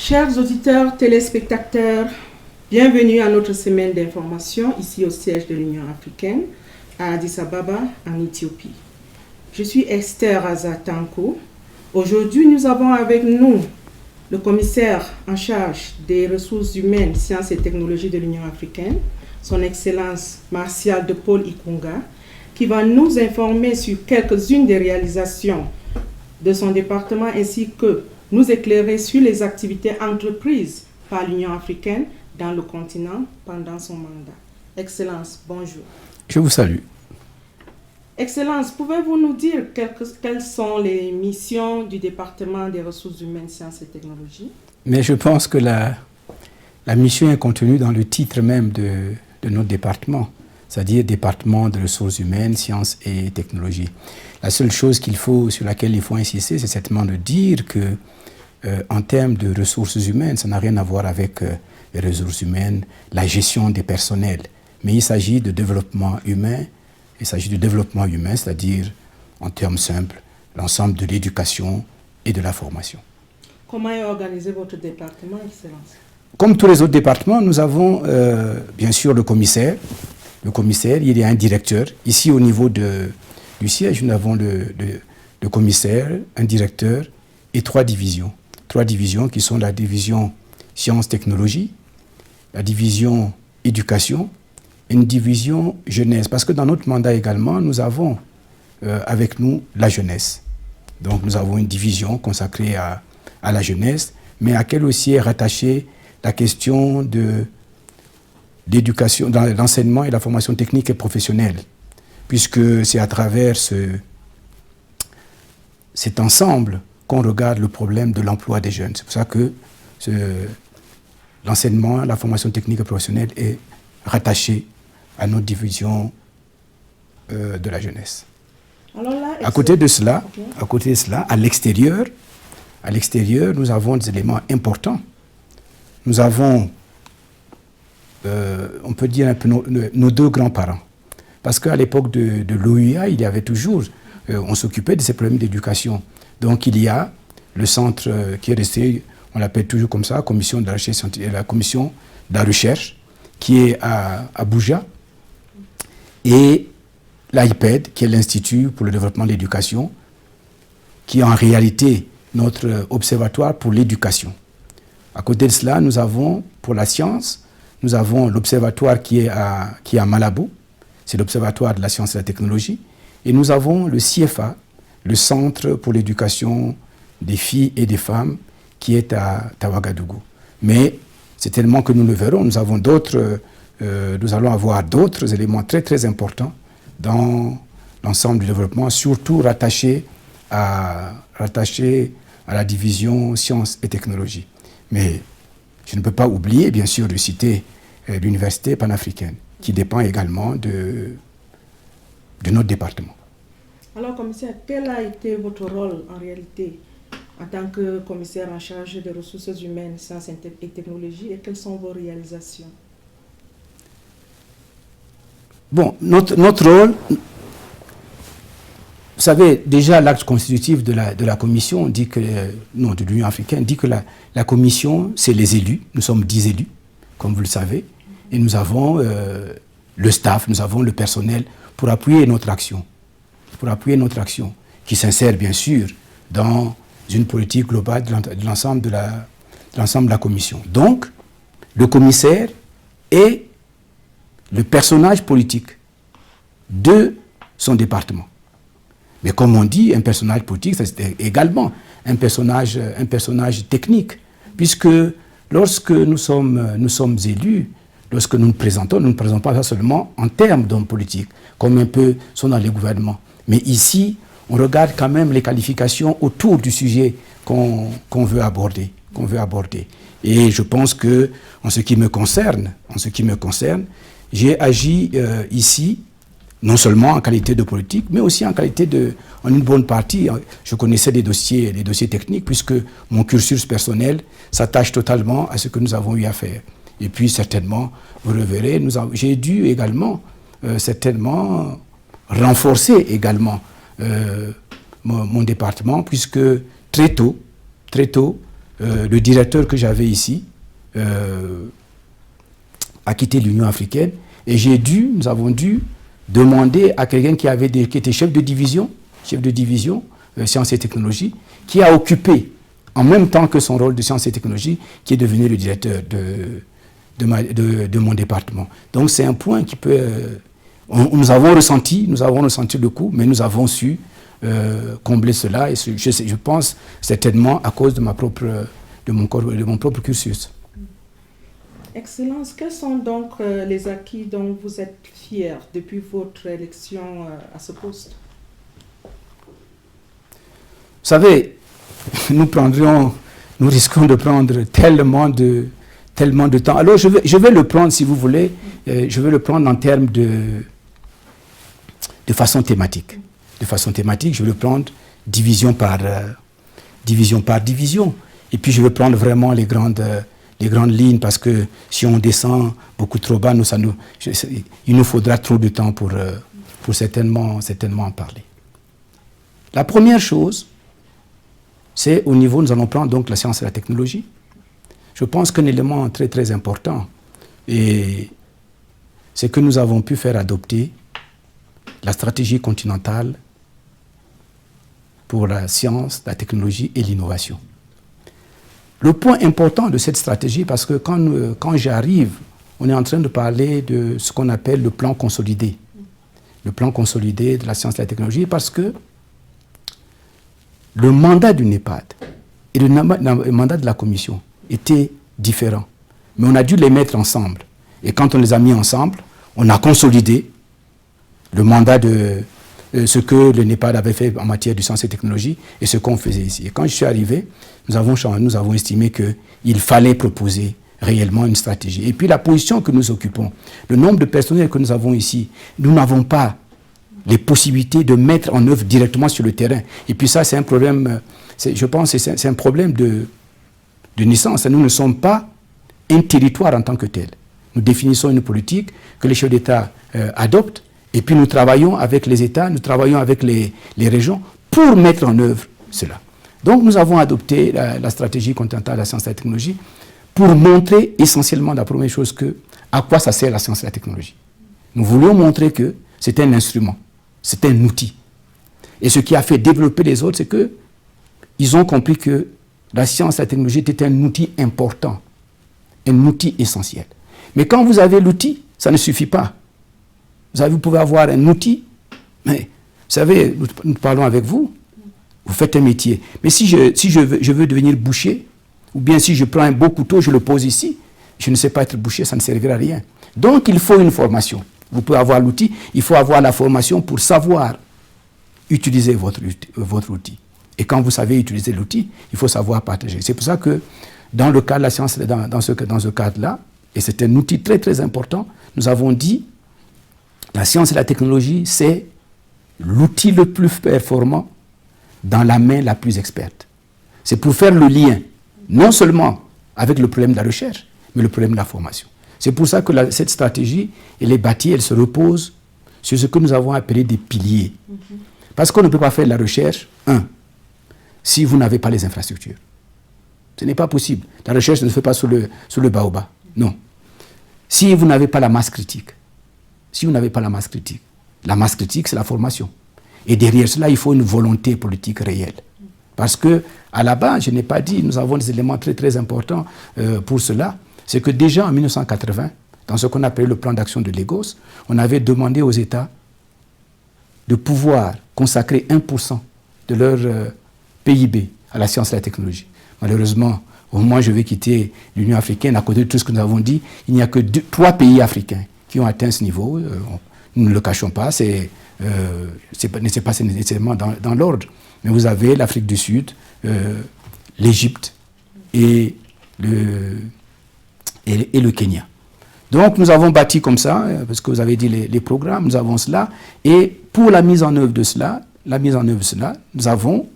Chers auditeurs, téléspectateurs, bienvenue à notre semaine d'information ici au siège de l'Union africaine à Addis Ababa en Éthiopie. Je suis Esther Azatanko. Aujourd'hui, nous avons avec nous le commissaire en charge des ressources humaines, sciences et technologies de l'Union africaine, son Excellence Martial de Paul Ikunga, qui va nous informer sur quelques-unes des réalisations de son département ainsi que nous éclairer sur les activités entreprises par l'Union africaine dans le continent pendant son mandat. Excellence, bonjour. Je vous salue. Excellence, pouvez-vous nous dire quelles sont les missions du département des ressources humaines, sciences et technologies? Mais je pense que la mission est contenue dans le titre même de notre département, c'est-à-dire département de ressources humaines, sciences et technologies. La seule chose sur laquelle il faut insister, c'est certainement de dire que en termes de ressources humaines, ça n'a rien à voir avec les ressources humaines, la gestion des personnels, mais il s'agit de développement humain. Il s'agit de développement humain, c'est-à-dire, en termes simples, l'ensemble de l'éducation et de la formation. Comment est organisé votre département, Excellence? Comme tous les autres départements, nous avons bien sûr le commissaire. Le commissaire, il y a un directeur. Ici, au niveau du siège, nous avons le commissaire, un directeur et 3 divisions. 3 divisions qui sont la division sciences-technologies, la division éducation, une division jeunesse, parce que dans notre mandat également, nous avons avec nous la jeunesse. Donc nous avons une division consacrée à la jeunesse, mais à laquelle aussi est rattachée la question de l'éducation, dans l'enseignement et la formation technique et professionnelle, puisque c'est à travers cet ensemble qu'on regarde le problème de l'emploi des jeunes. C'est pour ça que l'enseignement, la formation technique et professionnelle est rattaché à notre division de la jeunesse. Alors là, à côté de cela, à l'extérieur, nous avons des éléments importants. Nous avons, on peut dire un peu nos 2 grands-parents. Parce qu'à l'époque de l'OUA, il y avait toujours, on s'occupait de ces problèmes d'éducation. Donc il y a le centre qui est resté, on l'appelle toujours comme ça, commission de la commission de la recherche, qui est à Abuja, et l'IPED, qui est l'Institut pour le développement de l'éducation, qui est en réalité notre observatoire pour l'éducation. À côté de cela, nous avons, pour la science, nous avons l'observatoire qui est à Malabo, c'est l'observatoire de la science et de la technologie, et nous avons le CFA, le Centre pour l'éducation des filles et des femmes, qui est à Ouagadougou. Mais c'est tellement que nous le verrons, nous allons avoir d'autres éléments très très importants dans l'ensemble du développement, surtout rattachés à la division sciences et technologies. Mais je ne peux pas oublier, bien sûr, de citer l'université panafricaine, qui dépend également de notre département. Alors, commissaire, quel a été votre rôle en réalité en tant que commissaire en charge des ressources humaines, sciences et technologies, et quelles sont vos réalisations? Bon, notre rôle, vous savez, déjà l'acte constitutif de la commission dit que, de l'Union africaine, dit que la commission, c'est les élus. Nous sommes 10 élus, comme vous le savez, et nous avons le staff, nous avons le personnel pour appuyer notre action. Qui s'insère bien sûr dans une politique globale de l'ensemble de la commission. Donc, le commissaire est le personnage politique de son département. Mais comme on dit, un personnage politique, c'est également un personnage technique, puisque lorsque nous sommes élus, lorsque nous nous présentons pas seulement en termes d'hommes politiques, comme un peu sont dans les gouvernements. Mais ici, on regarde quand même les qualifications autour du sujet qu'on veut aborder. Et je pense que, en ce qui me concerne, j'ai agi ici, non seulement en qualité de politique, mais aussi en une bonne partie, je connaissais les dossiers techniques, puisque mon cursus personnel s'attache totalement à ce que nous avons eu à faire. Et puis, certainement, vous le verrez, j'ai dû également, certainement, renforcer également mon département, puisque très tôt, le directeur que j'avais ici a quitté l'Union africaine et nous avons dû demander à quelqu'un qui était chef de division sciences et technologies, qui a occupé en même temps que son rôle de sciences et technologies, qui est devenu le directeur de mon département. Donc c'est un point qui peut... nous avons ressenti le coup, mais nous avons su combler cela, et je pense certainement à cause de mon propre cursus. Excellence, quels sont donc les acquis dont vous êtes fiers depuis votre élection à ce poste? Vous savez, nous risquons de prendre tellement de temps. Alors je vais le prendre, si vous voulez, je vais le prendre en termes de façon thématique. De façon thématique, je vais le prendre division par division. Et puis je vais prendre vraiment les grandes lignes, parce que si on descend beaucoup trop bas, il nous faudra trop de temps pour certainement en parler. La première chose, c'est au niveau, nous allons prendre donc la science et la technologie. Je pense qu'un élément très très important, c'est que nous avons pu faire adopter la stratégie continentale pour la science, la technologie et l'innovation. Le point important de cette stratégie, parce que quand j'arrive, on est en train de parler de ce qu'on appelle le plan consolidé. Le plan consolidé de la science et la technologie, parce que le mandat du NEPAD et le mandat de la Commission étaient différents. Mais on a dû les mettre ensemble. Et quand on les a mis ensemble, on a consolidé le mandat de ce que le NEPAD avait fait en matière de sciences et technologies et ce qu'on faisait ici. Et quand je suis arrivé, nous avons estimé qu'il fallait proposer réellement une stratégie. Et puis la position que nous occupons, le nombre de personnels que nous avons ici, nous n'avons pas les possibilités de mettre en œuvre directement sur le terrain. Et puis ça, c'est un problème, je pense que c'est un problème de naissance. Nous ne sommes pas un territoire en tant que tel. Nous définissons une politique que les chefs d'État adoptent, et puis nous travaillons avec les États, nous travaillons avec les régions pour mettre en œuvre cela. Donc nous avons adopté la stratégie continentale de la science et la technologie pour montrer essentiellement la première chose à quoi ça sert la science et la technologie. Nous voulions montrer que c'est un instrument, c'est un outil. Et ce qui a fait développer les autres, c'est qu'ils ont compris que la science et la technologie était un outil important, un outil essentiel. Mais quand vous avez l'outil, ça ne suffit pas. Vous pouvez avoir un outil, mais vous savez, nous parlons avec vous, vous faites un métier. Mais si je veux devenir boucher, ou bien si je prends un beau couteau, je le pose ici, je ne sais pas être boucher, ça ne servira à rien. Donc il faut une formation. Vous pouvez avoir l'outil, il faut avoir la formation pour savoir utiliser votre outil. Et quand vous savez utiliser l'outil, il faut savoir partager. C'est pour ça que dans le cadre de la science, dans ce cadre-là, et c'est un outil très très important, nous avons dit la science et la technologie, c'est l'outil le plus performant dans la main la plus experte. C'est pour faire le lien, non seulement avec le problème de la recherche, mais le problème de la formation. C'est pour ça que cette stratégie, elle est bâtie, elle se repose sur ce que nous avons appelé des piliers. Parce qu'on ne peut pas faire de la recherche, si vous n'avez pas les infrastructures. Ce n'est pas possible. La recherche ne se fait pas sous le baobab. Non. Si vous n'avez pas la masse critique, la masse critique, c'est la formation. Et derrière cela, il faut une volonté politique réelle. Parce que, à la base, je n'ai pas dit, nous avons des éléments très très importants pour cela. C'est que déjà en 1980, dans ce qu'on appelait le plan d'action de Lagos, on avait demandé aux États de pouvoir consacrer 1% de leur PIB à la science et la technologie. Malheureusement, au moment où je vais quitter l'Union africaine, à côté de tout ce que nous avons dit, il n'y a que 3 pays africains qui ont atteint ce niveau. Nous ne le cachons pas, c'est pas nécessairement dans l'ordre. Mais vous avez l'Afrique du Sud, l'Égypte et le Kenya. Donc nous avons bâti comme ça, parce que vous avez dit les programmes, nous avons cela. Et pour la mise en œuvre de cela, nous avons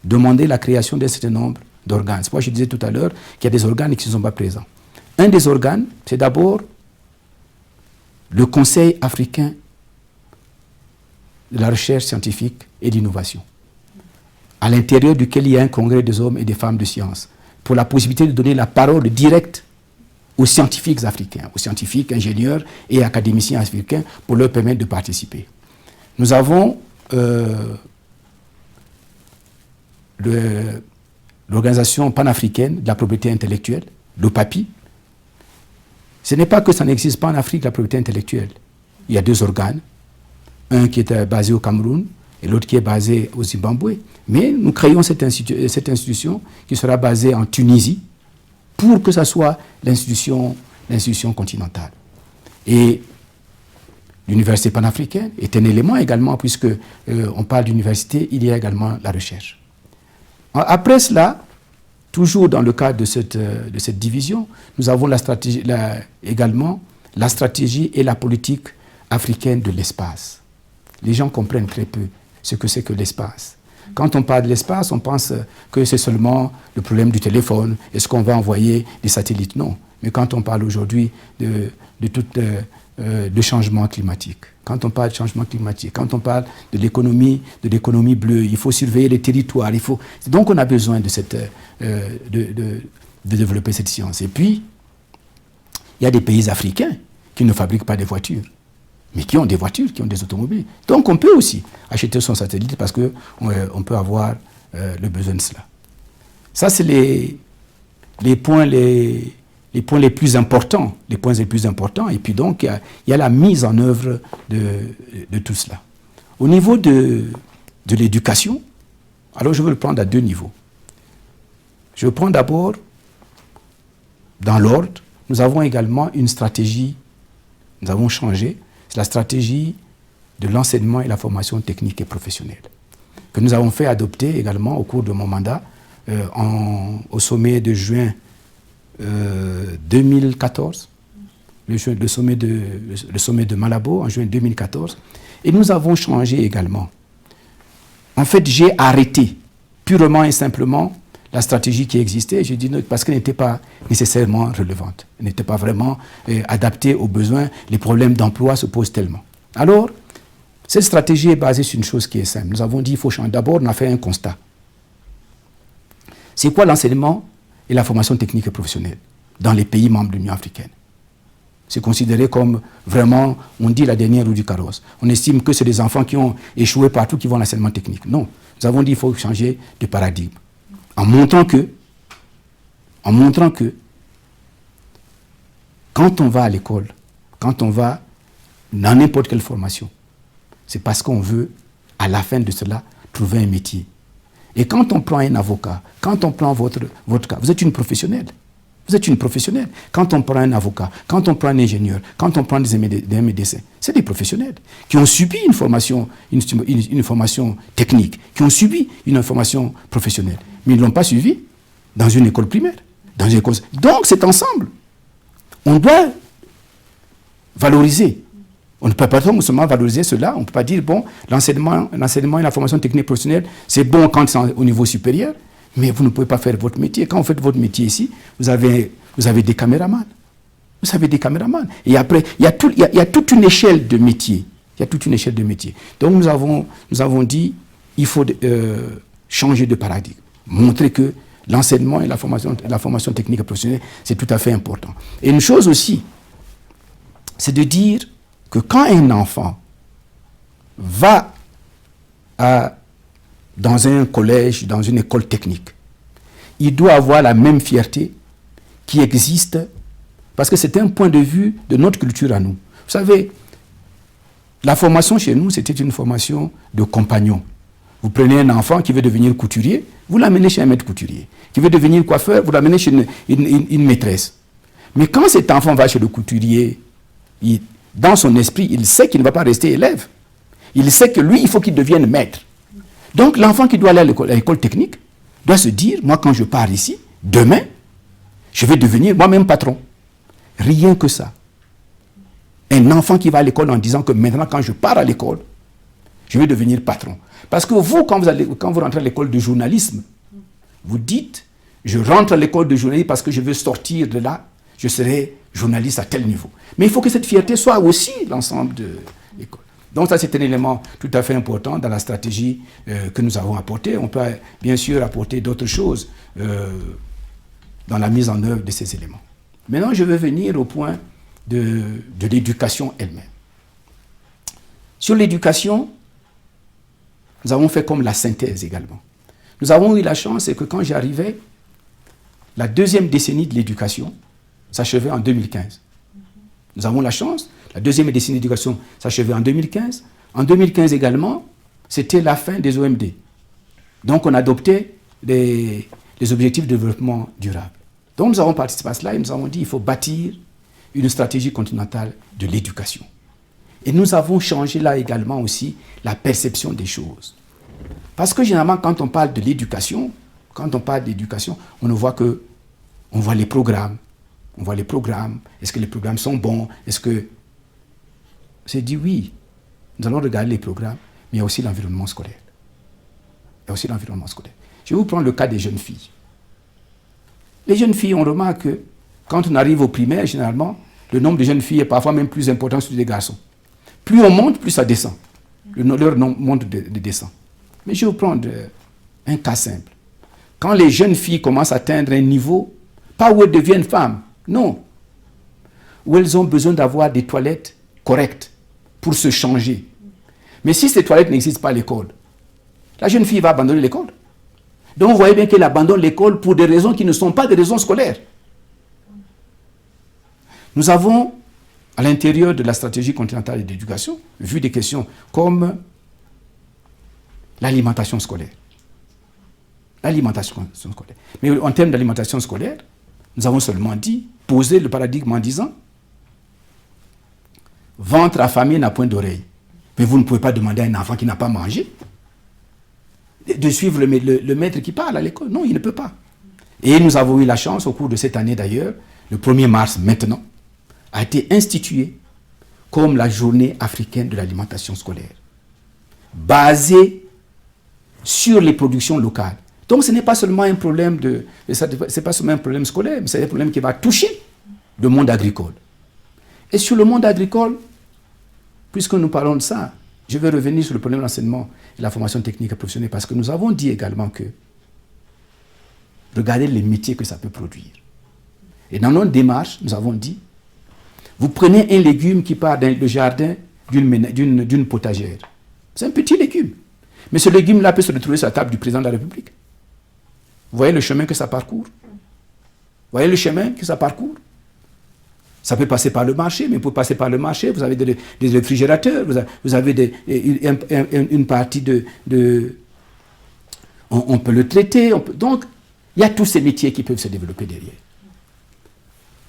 demandé la création d'un certain nombre d'organes. C'est pourquoi je disais tout à l'heure qu'il y a des organes qui ne sont pas présents. Un des organes, c'est d'abord le Conseil africain de la recherche scientifique et d'innovation, à l'intérieur duquel il y a un congrès des hommes et des femmes de science. pour la possibilité de donner la parole directe aux scientifiques africains, aux scientifiques, ingénieurs et académiciens africains pour leur permettre de participer. Nous avons l'Organisation panafricaine de la propriété intellectuelle, l'OPAPI. Ce n'est pas que ça n'existe pas en Afrique, la propriété intellectuelle. Il y a 2 organes, un qui est basé au Cameroun et l'autre qui est basé au Zimbabwe. Mais nous créons cette institution qui sera basée en Tunisie pour que ça soit l'institution continentale. Et l'université panafricaine est un élément également, puisque on parle d'université, il y a également la recherche. Après cela, toujours dans le cadre de cette division, nous avons également la stratégie et la politique africaine de l'espace. Les gens comprennent très peu ce que c'est que l'espace. Quand on parle de l'espace, on pense que c'est seulement le problème du téléphone. Est-ce qu'on va envoyer des satellites? Non. Mais quand on parle aujourd'hui de changement climatique, quand on parle de changement climatique, quand on parle de l'économie bleue, il faut surveiller les territoires. Donc on a besoin de développer cette science. Et puis, il y a des pays africains qui ne fabriquent pas des voitures, mais qui ont des voitures, qui ont des automobiles. Donc on peut aussi acheter son satellite parce qu'on peut avoir le besoin de cela. Ça, c'est les points les plus importants. Et puis donc, il y a la mise en œuvre de tout cela. Au niveau de l'éducation, alors je veux le prendre à 2 niveaux. Je prends d'abord, dans l'ordre, nous avons également une stratégie, nous avons changé, c'est la stratégie de l'enseignement et la formation technique et professionnelle, que nous avons fait adopter également au cours de mon mandat, au sommet de juin 2014, le sommet de Malabo en juin 2014, et nous avons changé également. En fait, j'ai arrêté purement et simplement la stratégie qui existait, j'ai dit non, parce qu'elle n'était pas nécessairement relevante, elle n'était pas vraiment adaptée aux besoins, les problèmes d'emploi se posent tellement. Alors, cette stratégie est basée sur une chose qui est simple. Nous avons dit qu'il faut changer. D'abord, on a fait un constat. C'est quoi l'enseignement et la formation technique et professionnelle dans les pays membres de l'Union africaine? C'est considéré comme vraiment, on dit la dernière roue du carrosse. On estime que c'est des enfants qui ont échoué partout qui vont à l'enseignement technique. Non, nous avons dit qu'il faut changer de paradigme. En montrant que quand on va à l'école, quand on va dans n'importe quelle formation, c'est parce qu'on veut, à la fin de cela, trouver un métier. Et quand on prend un avocat, quand on prend votre cas, vous êtes une professionnelle. Vous êtes une professionnelle. Quand on prend un avocat, quand on prend un ingénieur, quand on prend des médecins, c'est des professionnels qui ont subi une formation technique, qui ont subi une formation professionnelle. Mais ils ne l'ont pas suivi dans une école primaire. Donc c'est ensemble. On doit valoriser. On ne peut pas seulement valoriser cela. On ne peut pas dire, bon, l'enseignement et la formation technique professionnelle, c'est bon quand c'est au niveau supérieur, mais vous ne pouvez pas faire votre métier. Quand vous faites votre métier ici, vous avez des caméramans. Vous avez des caméramans. Et après, il y a toute une échelle de métiers. Donc nous avons dit, il faut changer de paradigme. Montrer que l'enseignement et la formation technique et professionnelle, c'est tout à fait important. Et une chose aussi, c'est de dire que quand un enfant va dans un collège, dans une école technique, il doit avoir la même fierté qui existe, parce que c'est un point de vue de notre culture à nous. Vous savez, la formation chez nous, c'était une formation de compagnon. Vous prenez un enfant qui veut devenir couturier, vous l'amenez chez un maître couturier. Qui veut devenir coiffeur, vous l'amenez chez une maîtresse. Mais quand cet enfant va chez le couturier, dans son esprit, il sait qu'il ne va pas rester élève. Il sait que lui, il faut qu'il devienne maître. Donc l'enfant qui doit aller à l'école technique doit se dire, moi quand je pars ici, demain, je vais devenir moi-même patron. Rien que ça. Un enfant qui va à l'école en disant que maintenant quand je pars à l'école, je vais devenir patron. Parce que vous, quand vous rentrez à l'école de journalisme, vous dites, je rentre à l'école de journalisme parce que je veux sortir de là, je serai journaliste à tel niveau. Mais il faut que cette fierté soit aussi l'ensemble de l'école. Donc ça, c'est un élément tout à fait important dans la stratégie que nous avons apportée. On peut bien sûr apporter d'autres choses. dans la mise en œuvre de ces éléments. Maintenant, je veux venir au point de l'éducation elle-même. Sur l'éducation, nous avons fait comme la synthèse également. Nous avons eu la chance, c'est que quand j'arrivais, la deuxième décennie de l'éducation s'achevait en 2015. Nous avons la chance, la deuxième décennie d'éducation s'achevait en 2015. En 2015 également, c'était la fin des OMD. Donc on adoptait les objectifs de développement durable. Donc nous avons participé à cela et nous avons dit qu'il faut bâtir une stratégie continentale de l'éducation. Et nous avons changé là également aussi la perception des choses. Parce que généralement, quand on parle de l'éducation, on ne voit que, on voit les programmes. On voit les programmes. Est-ce que les programmes sont bons? Est-ce que... C'est dit oui. Nous allons regarder les programmes, mais il y a aussi l'environnement scolaire. Je vais vous prendre le cas des jeunes filles. Les jeunes filles, on remarque que quand on arrive au primaire, généralement, le nombre de jeunes filles est parfois même plus important que celui des garçons. Plus on monte, plus ça descend. Leur nombre monte de descend. Mais je vais vous prendre un cas simple. Quand les jeunes filles commencent à atteindre un niveau, pas où elles deviennent femmes, non. Où elles ont besoin d'avoir des toilettes correctes pour se changer. Mais si ces toilettes n'existent pas à l'école, la jeune fille va abandonner l'école. Donc vous voyez bien qu'elle abandonne l'école pour des raisons qui ne sont pas des raisons scolaires. Nous avons, à l'intérieur de la stratégie continentale d'éducation, vu des questions comme l'alimentation scolaire. L'alimentation scolaire. Mais en termes d'alimentation scolaire, nous avons seulement dit, poser le paradigme en disant ventre affamé n'a point d'oreille. Mais vous ne pouvez pas demander à un enfant qui n'a pas mangé de suivre le maître qui parle à l'école. Non, il ne peut pas. Et nous avons eu la chance, au cours de cette année d'ailleurs, le 1er mars maintenant, a été institué comme la journée africaine de l'alimentation scolaire, basée sur les productions locales. Donc ce n'est pas seulement un problème scolaire, mais c'est un problème qui va toucher le monde agricole. Et sur le monde agricole, puisque nous parlons de ça, je vais revenir sur le problème de l'enseignement et la formation technique et professionnelle, parce que nous avons dit également que regardez les métiers que ça peut produire. Et dans notre démarche, nous avons dit, vous prenez un légume qui part dans le jardin d'une potagère. C'est un petit légume. Mais ce légume-là peut se retrouver sur la table du président de la République. Vous voyez le chemin que ça parcourt? Ça peut passer par le marché, mais pour passer par le marché, vous avez des réfrigérateurs, vous avez une partie on peut le traiter. Donc, il y a tous ces métiers qui peuvent se développer derrière.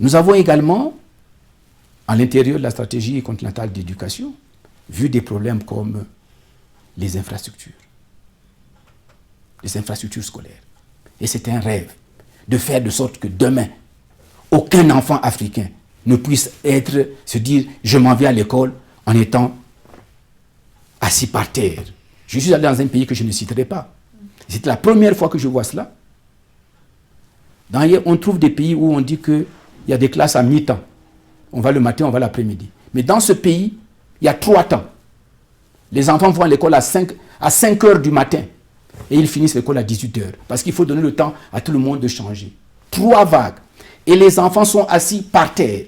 Nous avons également, à l'intérieur de la stratégie continentale d'éducation, vu des problèmes comme les infrastructures scolaires. Et c'est un rêve de faire de sorte que demain, aucun enfant africain ne puisse se dire « je m'en vais à l'école » en étant assis par terre. Je suis allé dans un pays que je ne citerai pas. C'était la première fois que je vois cela. On trouve des pays où on dit qu'il y a des classes à mi-temps. On va le matin, on va l'après-midi. Mais dans ce pays, il y a 3 temps. Les enfants vont à l'école à 5 heures du matin. Et ils finissent l'école à 18 heures. Parce qu'il faut donner le temps à tout le monde de changer. 3 vagues. Et les enfants sont assis par terre.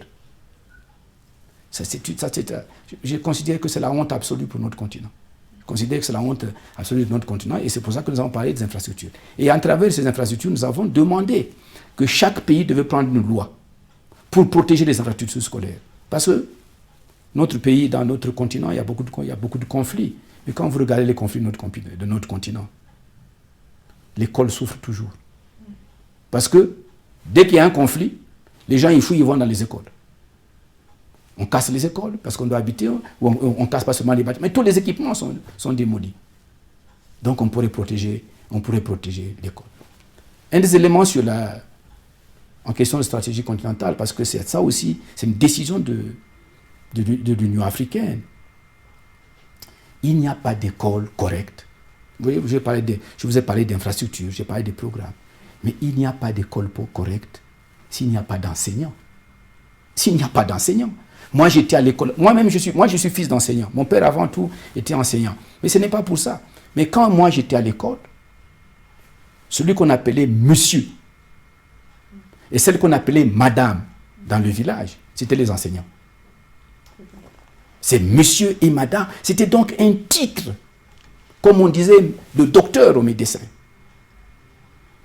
Je considère que c'est la honte absolue pour notre continent. Je considère que c'est la honte absolue de notre continent. Et c'est pour ça que nous avons parlé des infrastructures. Et à travers ces infrastructures, nous avons demandé que chaque pays devait prendre une loi pour protéger les infrastructures scolaires. Parce que notre pays, dans notre continent, il y a beaucoup de conflits. Mais quand vous regardez les conflits de notre continent, l'école souffre toujours. Parce que dès qu'il y a un conflit, les gens ils fouillent, ils vont dans les écoles. On casse les écoles parce qu'on doit habiter, ou on casse pas seulement les bâtiments, mais tous les équipements sont démolis. Donc on pourrait protéger l'école. Un des éléments en question de stratégie continentale, parce que c'est ça aussi, c'est une décision de l'Union africaine. Il n'y a pas d'école correcte. Vous voyez, je vous ai parlé d'infrastructures, j'ai parlé des programmes. Mais il n'y a pas d'école correcte s'il n'y a pas d'enseignants. S'il n'y a pas d'enseignants. Moi, j'étais à l'école. Moi-même, je suis fils d'enseignant. Mon père, avant tout, était enseignant. Mais ce n'est pas pour ça. Mais quand moi, j'étais à l'école, celui qu'on appelait monsieur, Et celle qu'on appelait madame dans le village, c'était les enseignants. C'est monsieur et madame. C'était donc un titre, comme on disait, de docteur au médecin.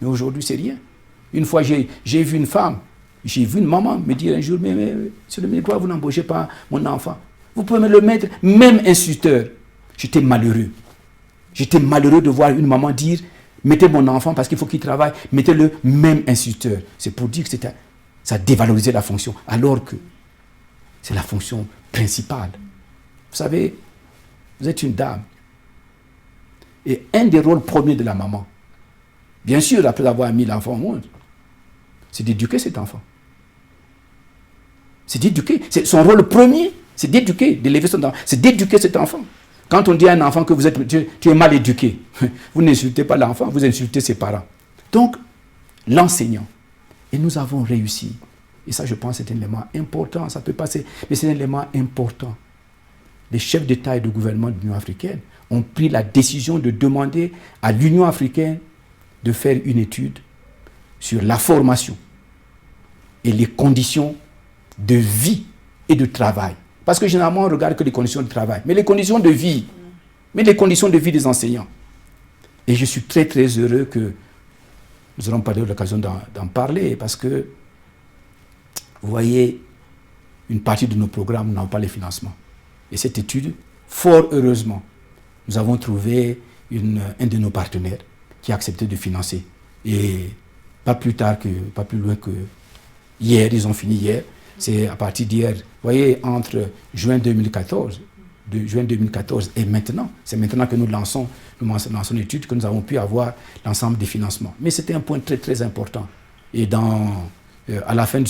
Mais aujourd'hui, c'est rien. Une fois, j'ai vu une femme, j'ai vu une maman me dire un jour, mais monsieur le ministre, pourquoi vous n'embauchez pas mon enfant? Vous pouvez me le mettre, même instituteur. J'étais malheureux. J'étais malheureux de voir une maman dire, mettez mon enfant parce qu'il faut qu'il travaille, mettez-le même instituteur. C'est pour dire que ça dévalorisait la fonction, alors que c'est la fonction principale. Vous savez, vous êtes une dame. Et un des rôles premiers de la maman, bien sûr, après avoir mis l'enfant au monde, c'est d'éduquer cet enfant. C'est d'éduquer. Son rôle premier, c'est d'éduquer, d'élever son enfant. C'est d'éduquer cet enfant. Quand on dit à un enfant que tu es mal éduqué, vous n'insultez pas l'enfant, vous insultez ses parents. Donc, l'enseignant. Et nous avons réussi. Et ça, je pense, c'est un élément important. Ça peut passer, mais c'est un élément important. Les chefs d'État et de gouvernement de l'Union africaine ont pris la décision de demander à l'Union africaine de faire une étude sur la formation et les conditions de vie et de travail. Parce que généralement, on regarde que les conditions de travail, mais les conditions de vie, des enseignants. Et je suis très, très heureux que nous aurons pas eu l'occasion d'en parler, parce que, vous voyez, une partie de nos programmes n'ont pas les financements. Et cette étude, fort heureusement, nous avons trouvé un de nos partenaires qui a accepté de financer. Et pas plus loin que hier, ils ont fini hier. C'est à partir d'hier, vous voyez, entre juin 2014 et maintenant, c'est maintenant que nous lançons l'étude, que nous avons pu avoir l'ensemble des financements. Mais c'était un point très, très important. Et à la fin de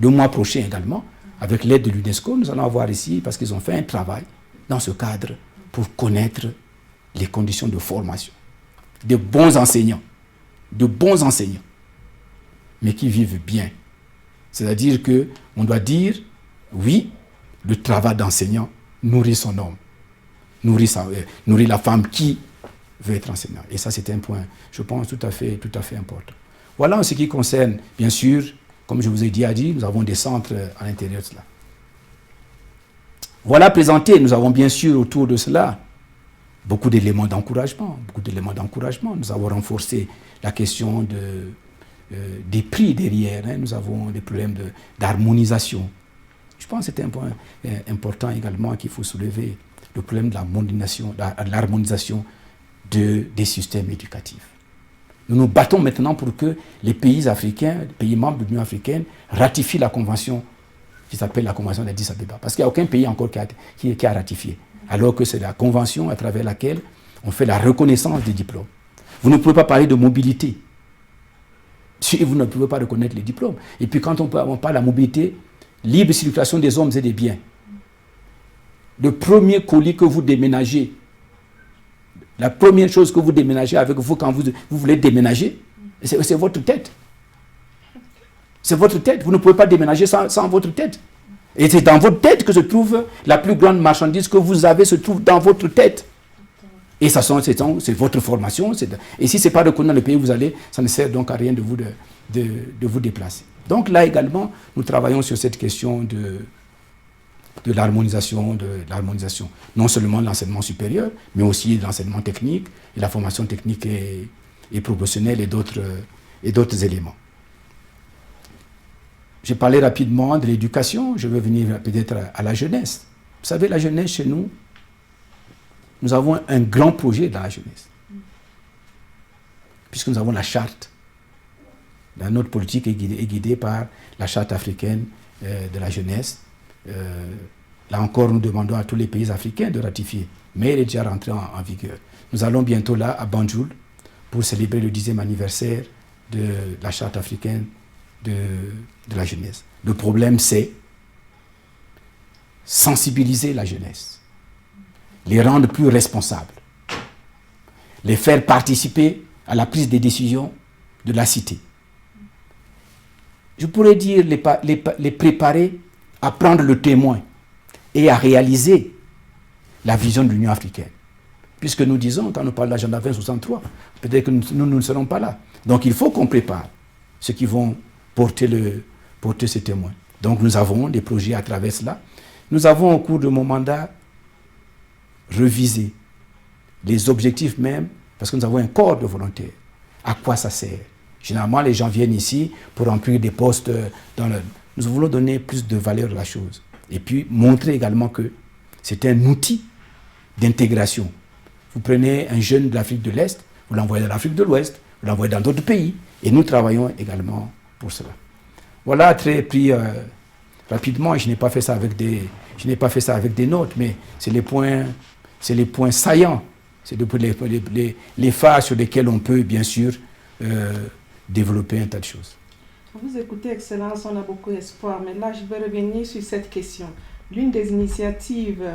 le mois prochain également, avec l'aide de l'UNESCO, nous allons avoir ici, parce qu'ils ont fait un travail dans ce cadre pour connaître les conditions de formation. De bons enseignants, mais qui vivent bien. C'est-à-dire qu'on doit dire, oui, le travail d'enseignant nourrit son homme, nourrit la femme qui veut être enseignant. Et ça, c'est un point, je pense, tout à fait important. Voilà en ce qui concerne, bien sûr, comme je vous ai déjà dit, nous avons des centres à l'intérieur de cela. Voilà présenté, nous avons bien sûr autour de cela beaucoup d'éléments d'encouragement. Nous avons renforcé la question des prix derrière. Nous avons des problèmes d'harmonisation. Je pense que c'est un point important également qu'il faut soulever, le problème de l'harmonisation des systèmes éducatifs. Nous nous battons maintenant pour que les pays africains, les pays membres de l'Union africaine, ratifient la convention qui s'appelle la convention d'Addis Abeba. Parce qu'il n'y a aucun pays encore qui a ratifié. Alors que c'est la convention à travers laquelle on fait la reconnaissance des diplômes. Vous ne pouvez pas parler de mobilité si vous ne pouvez pas reconnaître les diplômes. Et puis quand on parle de la mobilité, libre circulation des hommes et des biens. Le premier colis que vous déménagez, la première chose que vous déménagez avec vous quand vous voulez déménager, c'est votre tête. C'est votre tête. Vous ne pouvez pas déménager sans votre tête. Et c'est dans votre tête que se trouve la plus grande marchandise que vous avez, se trouve dans votre tête. Et ça, c'est votre formation. Et si ce n'est pas reconnu dans le pays où vous allez, ça ne sert donc à rien de vous déplacer. Donc là également, nous travaillons sur cette question de l'harmonisation, non seulement de l'enseignement supérieur, mais aussi de l'enseignement technique, et la formation technique et professionnelle et d'autres éléments. J'ai parlé rapidement de l'éducation, je vais venir peut-être à la jeunesse. Vous savez, la jeunesse chez nous, nous avons un grand projet dans la jeunesse. Puisque nous avons la charte. Notre politique est guidée par la charte africaine de la jeunesse. Là encore, nous demandons à tous les pays africains de ratifier. Mais elle est déjà rentrée en vigueur. Nous allons bientôt là, à Banjul, pour célébrer le 10e anniversaire de la charte africaine de la jeunesse. Le problème, c'est sensibiliser la jeunesse, les rendre plus responsables, les faire participer à la prise des décisions de la cité. Je pourrais dire les préparer à prendre le témoin et à réaliser la vision de l'Union africaine. Puisque nous disons, quand nous parlons de l'agenda 2063, peut-être que nous ne serons pas là. Donc il faut qu'on prépare. ceux qui vont porter ce témoin. Donc nous avons des projets à travers cela. Nous avons au cours de mon mandat revisé les objectifs même, parce que nous avons un corps de volontaires. À quoi ça sert? Généralement, les gens viennent ici pour remplir des postes Nous voulons donner plus de valeur à la chose. Et puis montrer également que c'est un outil d'intégration. Vous prenez un jeune de l'Afrique de l'Est, vous l'envoyez dans l'Afrique de l'Ouest, vous l'envoyez dans d'autres pays, et nous travaillons également pour cela. Voilà, rapidement, je n'ai pas fait ça avec des notes, mais c'est les points saillants, c'est les phases sur lesquelles on peut bien sûr développer un tas de choses. Vous écoutez, Excellence, on a beaucoup d'espoir, mais là je vais revenir sur cette question. L'une des initiatives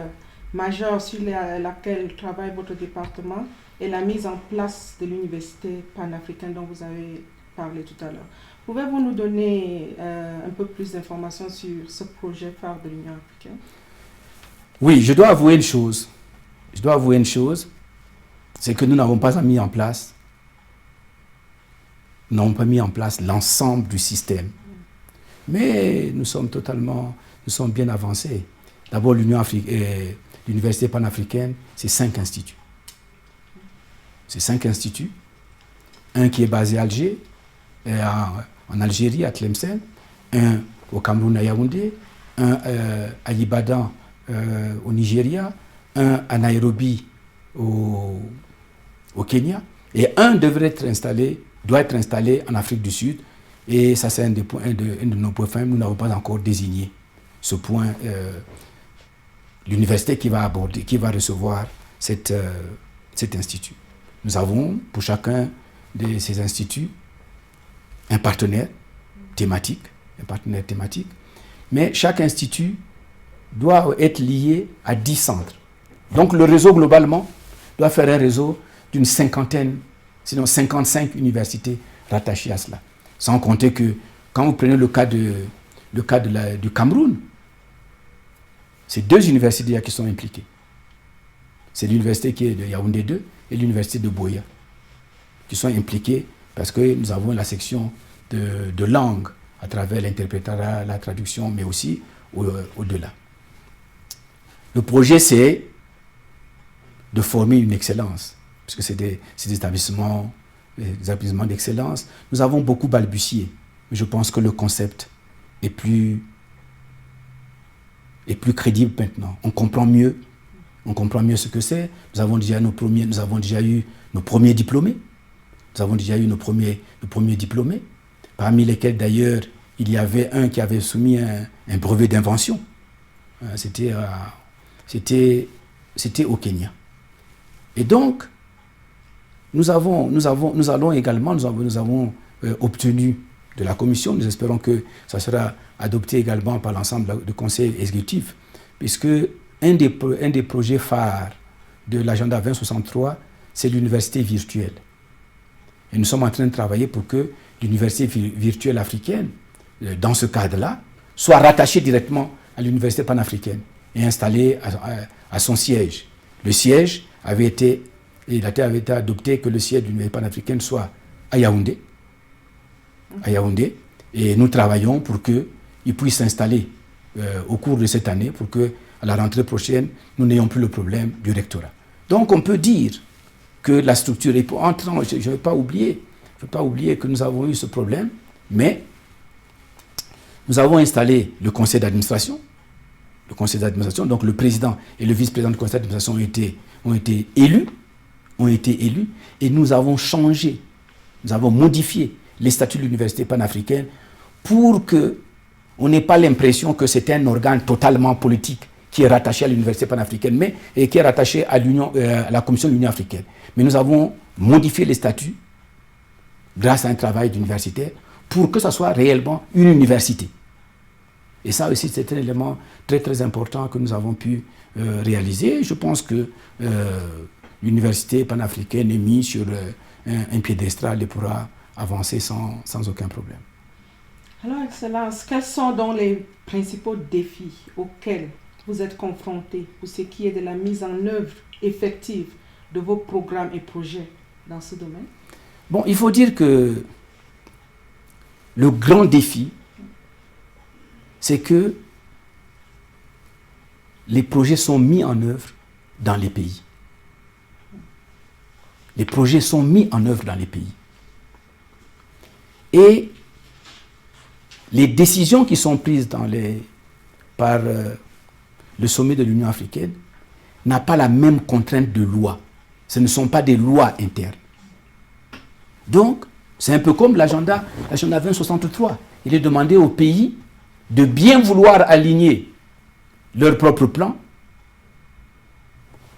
majeures sur laquelle travaille votre département est la mise en place de l'université panafricaine dont vous avez parlé tout à l'heure. Pouvez-vous nous donner un peu plus d'informations sur ce projet phare de l'Union africaine? Oui, je dois avouer une chose, c'est que nous n'avons pas mis en place l'ensemble du système. Mais nous sommes bien avancés. D'abord, l'université panafricaine, c'est 5 instituts. C'est 5 instituts. Un qui est basé à Alger, en Algérie, à Tlemcen, un au Cameroun, à Yaoundé, un à Ibadan, au Nigeria, un à Nairobi, au Kenya, et un doit être installé en Afrique du Sud. Et ça, c'est un de nos points faibles. Nous n'avons pas encore désigné ce point, l'université qui va recevoir cet institut. Nous avons, pour chacun de ces instituts, un partenaire thématique, mais chaque institut doit être lié à 10 centres. Donc le réseau, globalement, doit faire un réseau d'une 50aine, sinon 55 universités rattachées à cela. Sans compter que, quand vous prenez le cas du Cameroun, c'est 2 universités qui sont impliquées. C'est l'université qui est de Yaoundé 2 et l'université de Boya, qui sont impliquées parce que nous avons la section de langue à travers l'interprétariat, la traduction, mais aussi au-delà. Le projet, c'est de former une excellence, parce que c'est des établissements d'excellence. Nous avons beaucoup balbutié, mais je pense que le concept est plus crédible maintenant. On comprend mieux ce que c'est. Nous avons déjà eu nos premiers diplômés. Parmi lesquels d'ailleurs il y avait un qui avait soumis un brevet d'invention. C'était au Kenya. Et donc nous avons obtenu de la commission, nous espérons que ça sera adopté également par l'ensemble du conseil exécutif, puisque un des projets phares de l'agenda 2063, c'est l'université virtuelle. Et nous sommes en train de travailler pour que l'université virtuelle africaine, dans ce cadre-là, soit rattachée directement à l'université panafricaine et installée à son siège. Le siège avait été adopté que le siège de l'université panafricaine soit à Yaoundé. Et nous travaillons pour qu'il puisse s'installer au cours de cette année, pour que à la rentrée prochaine, nous n'ayons plus le problème du rectorat. Donc on peut dire que la structure est entrant. Je ne vais pas oublier que nous avons eu ce problème, mais nous avons installé le conseil d'administration. Donc le président et le vice-président du conseil d'administration ont été élus, et nous avons modifié les statuts de l'université panafricaine pour qu'on n'ait pas l'impression que c'est un organe totalement politique qui est rattaché à l'université panafricaine, et qui est rattaché à la commission de l'Union africaine. Mais nous avons modifié les statuts grâce à un travail d'universitaire pour que ça soit réellement une université. Et ça aussi, c'est un élément très très important que nous avons pu réaliser. Je pense que l'université panafricaine est mise sur un piédestal et pourra avancer sans aucun problème. Alors, Excellence, quels sont donc les principaux défis auxquels vous êtes confrontés pour ce qui est de la mise en œuvre effective de vos programmes et projets dans ce domaine? Bon, il faut dire que le grand défi, c'est que les projets sont mis en œuvre dans les pays. Les projets sont mis en œuvre dans les pays. Et les décisions qui sont prises par le sommet de l'Union africaine n'ont pas la même contrainte de loi. Ce ne sont pas des lois internes. Donc, c'est un peu comme l'agenda 2063. Il est demandé aux pays de bien vouloir aligner leur propre plan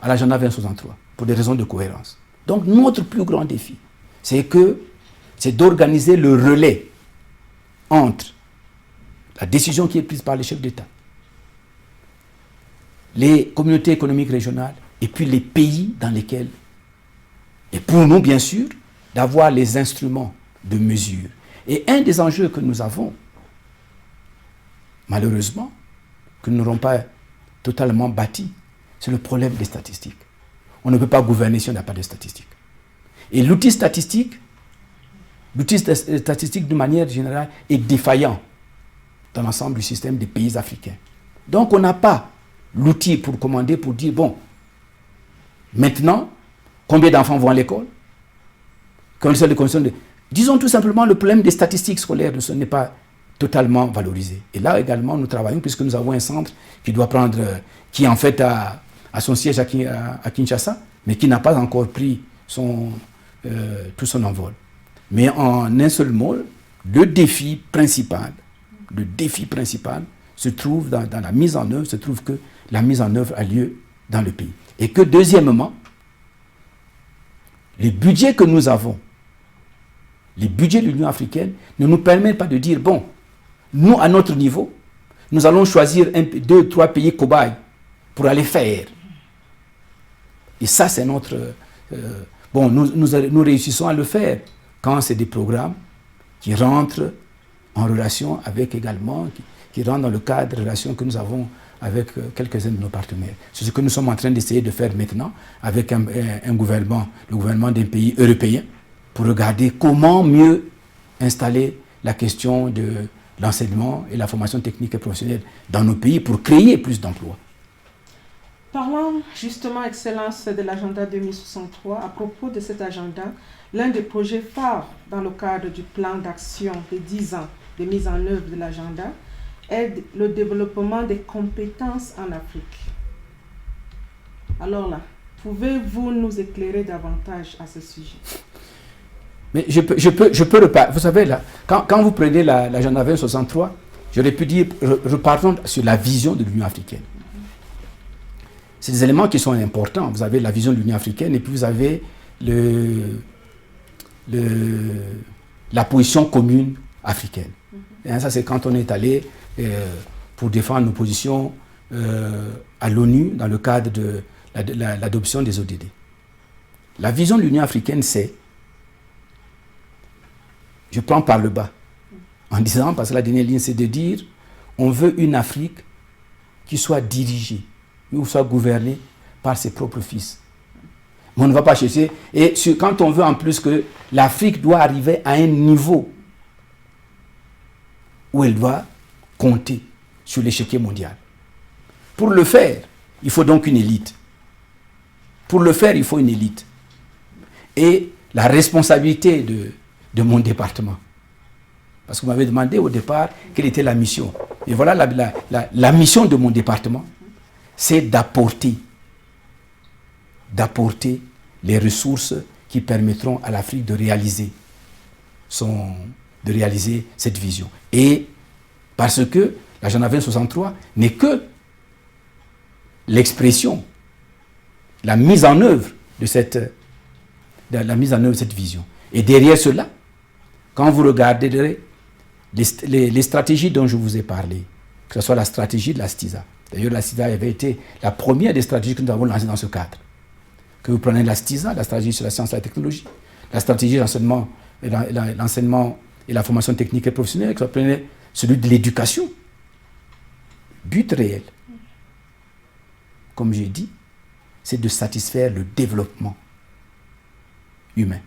à l'agenda 2063 pour des raisons de cohérence. Donc, notre plus grand défi, c'est d'organiser le relais entre la décision qui est prise par les chefs d'État, les communautés économiques régionales et puis les pays dans lesquels, et pour nous bien sûr, d'avoir les instruments de mesure. Et un des enjeux que nous avons, malheureusement, que nous n'aurons pas totalement bâti, c'est le problème des statistiques. On ne peut pas gouverner si on n'a pas de statistiques. Et l'outil statistique de manière générale est défaillant dans l'ensemble du système des pays africains. Donc on n'a pas l'outil pour commander, pour dire, bon, maintenant, combien d'enfants vont à l'école? Quelles sont les conditions de... Disons tout simplement, le problème des statistiques scolaires n'est pas totalement valorisé. Et là également, nous travaillons, puisque nous avons un centre qui doit prendre, qui en fait a son siège à Kinshasa, mais qui n'a pas encore pris tout son envol. Mais en un seul mot, le défi principal se trouve dans la mise en œuvre, se trouve que la mise en œuvre a lieu dans le pays. Et que deuxièmement, les budgets que nous avons, les budgets de l'Union africaine, ne nous permettent pas de dire, bon, nous, à notre niveau, nous allons choisir 2, 3 pays cobayes pour aller faire. Et ça, c'est notre... bon, nous réussissons à le faire quand c'est des programmes qui rentrent en relation avec également, qui rentrent dans le cadre de relations que nous avons avec quelques-uns de nos partenaires. C'est ce que nous sommes en train d'essayer de faire maintenant avec un gouvernement, le gouvernement d'un pays européen, pour regarder comment mieux installer la question de l'enseignement et la formation technique et professionnelle dans nos pays pour créer plus d'emplois. Parlons justement, Excellence, de l'agenda 2063. À propos de cet agenda, l'un des projets phares dans le cadre du plan d'action de 10 ans de mise en œuvre de l'agenda est le développement des compétences en Afrique. Alors là, pouvez-vous nous éclairer davantage à ce sujet? Mais je peux repartir. Vous savez, là, quand vous prenez l'agenda 2063, j'aurais pu dire, repartons sur la vision de l'Union africaine. C'est des éléments qui sont importants. Vous avez la vision de l'Union africaine et puis vous avez la position commune africaine. Et ça, c'est quand on est allé pour défendre nos positions à l'ONU dans le cadre de l'adoption des ODD. La vision de l'Union africaine, c'est, je prends par le bas, en disant, parce que la dernière ligne, c'est de dire, on veut une Afrique qui soit dirigée, ou soit gouvernée par ses propres fils. Mais on ne va pas chercher. Et quand on veut en plus que l'Afrique doit arriver à un niveau où elle doit compter sur l'échiquier mondial. Pour le faire, il faut donc une élite. Pour le faire, il faut une élite. Et la responsabilité de mon département. Parce que vous m'avez demandé au départ quelle était la mission. Et voilà la mission de mon département, c'est d'apporter les ressources qui permettront à l'Afrique de réaliser cette vision. Et parce que l'agenda 2063 n'est que l'expression, la mise en œuvre de cette vision. Et derrière cela, quand vous regardez les stratégies dont je vous ai parlé, que ce soit la stratégie de la STISA, d'ailleurs la STISA avait été la première des stratégies que nous avons lancées dans ce cadre, que vous prenez la STISA, la stratégie sur la science et la technologie, la stratégie de l'enseignement et la formation technique et professionnelle, que vous prenez celui de l'éducation, but réel, comme j'ai dit, c'est de satisfaire le développement humain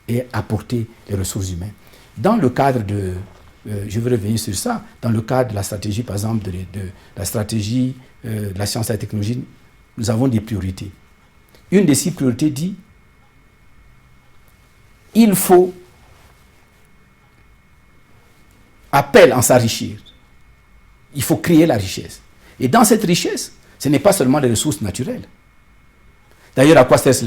et apporter les ressources humaines. dans le cadre de, je veux revenir sur ça, dans le cadre de la stratégie, par exemple, de la stratégie de la science et la technologie, nous avons des priorités. Une de ces priorités dit, il faut appel à s'enrichir. Il faut créer la richesse. Et dans cette richesse, ce n'est pas seulement les ressources naturelles. D'ailleurs, à quoi servent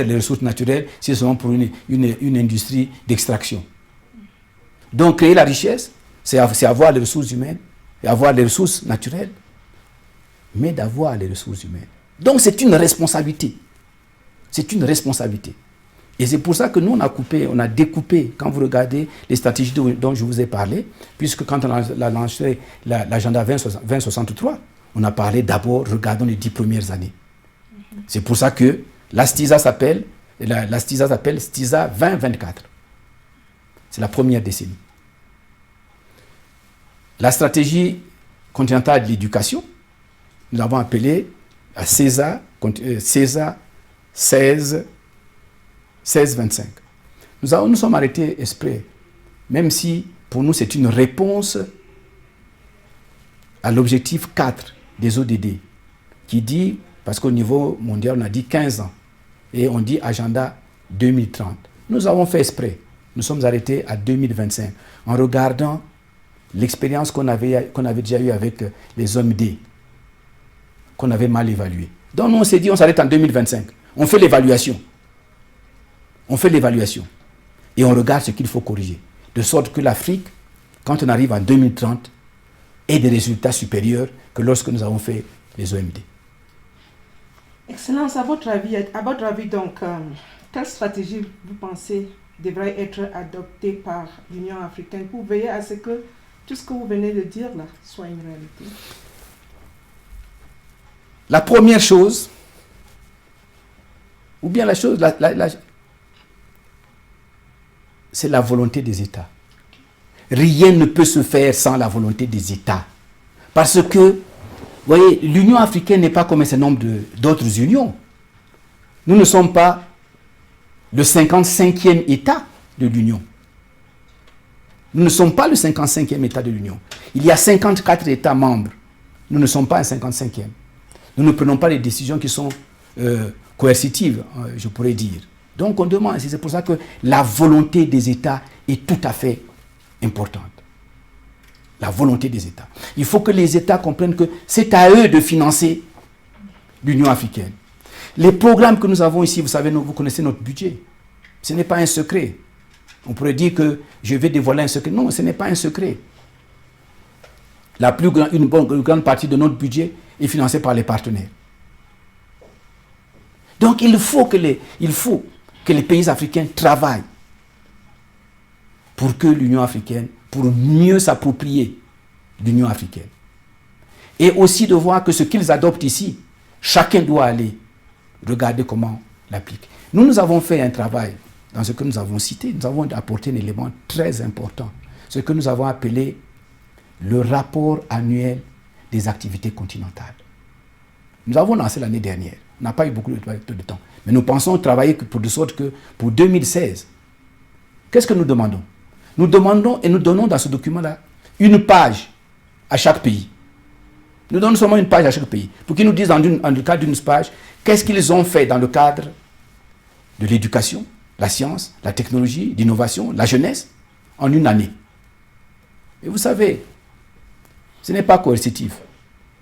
les ressources naturelles si ce sont pour une industrie d'extraction? Donc, créer la richesse, c'est avoir les ressources humaines, et avoir les ressources naturelles, mais d'avoir les ressources humaines. Donc, c'est une responsabilité. C'est une responsabilité. Et c'est pour ça que nous, on a découpé, quand vous regardez les stratégies dont je vous ai parlé, puisque quand on a lancé l'agenda 2063, on a parlé d'abord, regardons les 10 premières années. C'est pour ça que la STISA s'appelle STISA 2024. C'est la première décennie. La stratégie continentale de l'éducation, nous l'avons appelée à CESA 16-25. Nous sommes arrêtés exprès, même si pour nous c'est une réponse à l'objectif 4 des ODD, qui dit, parce qu'au niveau mondial on a dit 15 ans, et on dit agenda 2030. Nous avons fait exprès, nous sommes arrêtés à 2025, en regardant l'expérience qu'on avait déjà eue avec les OMD, qu'on avait mal évalué. Donc nous on s'est dit, on s'arrête en 2025, on fait l'évaluation. On fait l'évaluation et on regarde ce qu'il faut corriger. De sorte que l'Afrique, quand on arrive en 2030, ait des résultats supérieurs que lorsque nous avons fait les OMD. Excellence, à votre avis donc, quelle stratégie vous pensez devrait être adoptée par l'Union africaine pour veiller à ce que tout ce que vous venez de dire là soit une réalité? La première chose, ou bien la chose, c'est la volonté des États. Rien ne peut se faire sans la volonté des États. Parce que, vous voyez, l'Union africaine n'est pas comme un certain nombre d'autres unions. Nous ne sommes pas le 55e État de l'Union. Nous ne sommes pas le 55e État de l'Union. Il y a 54 États membres. Nous ne sommes pas un 55e. Nous ne prenons pas les décisions qui sont coercitives, je pourrais dire. Donc on demande, c'est pour ça que la volonté des États est tout à fait importante. La volonté des États. Il faut que les États comprennent que c'est à eux de financer l'Union africaine. Les programmes que nous avons ici, vous savez, vous connaissez notre budget. Ce n'est pas un secret. On pourrait dire que je vais dévoiler un secret. Non, ce n'est pas un secret. Une grande partie de notre budget est financée par les partenaires. Donc il faut que les pays africains travaillent pour que l'Union africaine, pour mieux s'approprier l'Union africaine. Et aussi de voir que ce qu'ils adoptent ici, chacun doit aller regarder comment l'appliquer. Nous avons fait un travail dans ce que nous avons cité. Nous avons apporté un élément très important, ce que nous avons appelé le rapport annuel des activités continentales. Nous avons lancé l'année dernière. On n'a pas eu beaucoup de temps. Mais nous pensons travailler de sorte que pour 2016, qu'est-ce que nous demandons? Nous demandons et nous donnons dans ce document-là une page à chaque pays. Nous donnons seulement une page à chaque pays pour qu'ils nous disent dans le cadre d'une page qu'est-ce qu'ils ont fait dans le cadre de l'éducation, la science, la technologie, l'innovation, la jeunesse en une année. Et vous savez, ce n'est pas coercitif.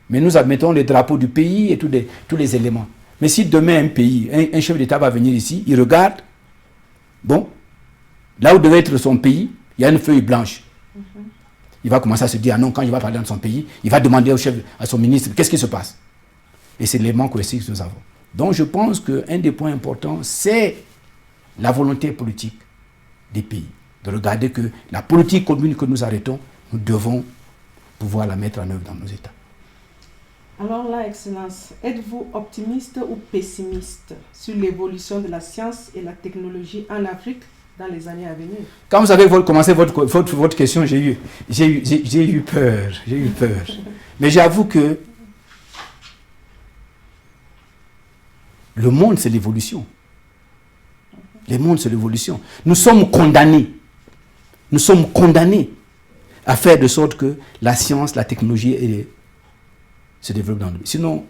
Mais nous admettons les drapeaux du pays et tous les éléments. Mais si demain un pays, un chef d'État va venir ici, il regarde, bon, là où devait être son pays, il y a une feuille blanche. Il va commencer à se dire, ah non, quand il va parler dans son pays, il va demander à son ministre, qu'est-ce qui se passe? Et c'est l'élément coercitif que nous avons. Donc je pense qu'un des points importants, c'est la volonté politique des pays. De regarder que la politique commune que nous arrêtons, nous devons pouvoir la mettre en œuvre dans nos États. Alors là, Excellence, êtes-vous optimiste ou pessimiste sur l'évolution de la science et la technologie en Afrique dans les années à venir? Quand vous avez commencé votre question, j'ai eu peur. Mais j'avoue que le monde, c'est l'évolution. Le monde, c'est l'évolution. Nous sommes condamnés Nous sommes condamnés à faire de sorte que la science, la technologie se développe dans le pays. Sinon,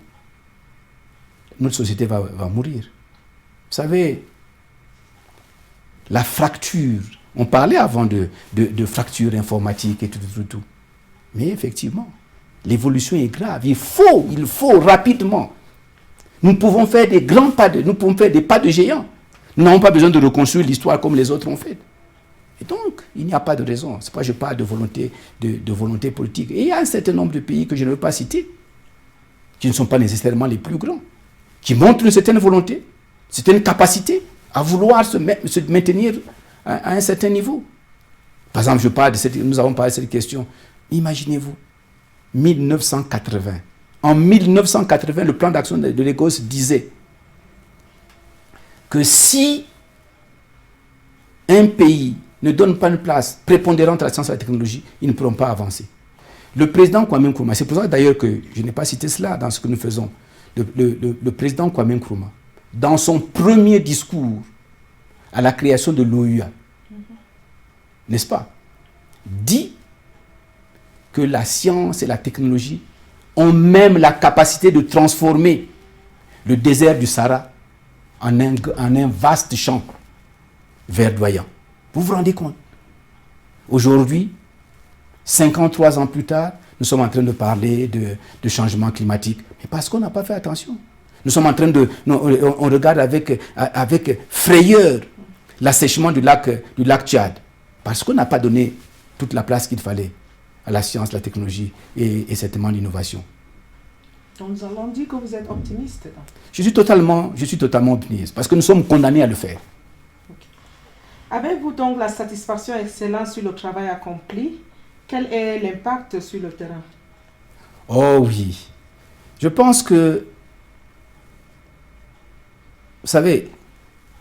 notre société va mourir. Vous savez, la fracture, on parlait avant de fracture informatique et tout. Mais effectivement, l'évolution est grave. Il faut rapidement. Nous pouvons faire des grands pas, nous pouvons faire des pas de géants. Nous n'avons pas besoin de reconstruire l'histoire comme les autres ont fait. Et donc, il n'y a pas de raison. C'est pourquoi je parle de volonté politique. Et il y a un certain nombre de pays que je ne veux pas citer, qui ne sont pas nécessairement les plus grands, qui montrent une certaine volonté, une certaine capacité à vouloir se maintenir à un certain niveau. Par exemple, nous avons parlé de cette question. Imaginez-vous, 1980. En 1980, le plan d'action de Lagos disait que si un pays ne donne pas une place prépondérante à la science et à la technologie, ils ne pourront pas avancer. Le président Kwame Nkrumah, c'est pour ça d'ailleurs que je n'ai pas cité cela dans ce que nous faisons, le président Kwame Nkrumah, dans son premier discours à la création de l'OUA, n'est-ce pas, dit que la science et la technologie ont même la capacité de transformer le désert du Sahara en un vaste champ verdoyant. Vous vous rendez compte? Aujourd'hui, 53 ans plus tard, nous sommes en train de parler de changement climatique. Mais parce qu'on n'a pas fait attention. Nous sommes en train on regarde avec frayeur l'assèchement du lac Tchad. Parce qu'on n'a pas donné toute la place qu'il fallait à la science, la technologie et certainement l'innovation. Donc nous allons dire que vous êtes optimiste. Je suis totalement optimiste parce que nous sommes condamnés à le faire. Okay. Avez-vous donc la satisfaction excellente sur le travail accompli? Quel est l'impact sur le terrain? Oh oui. Je pense que, vous savez,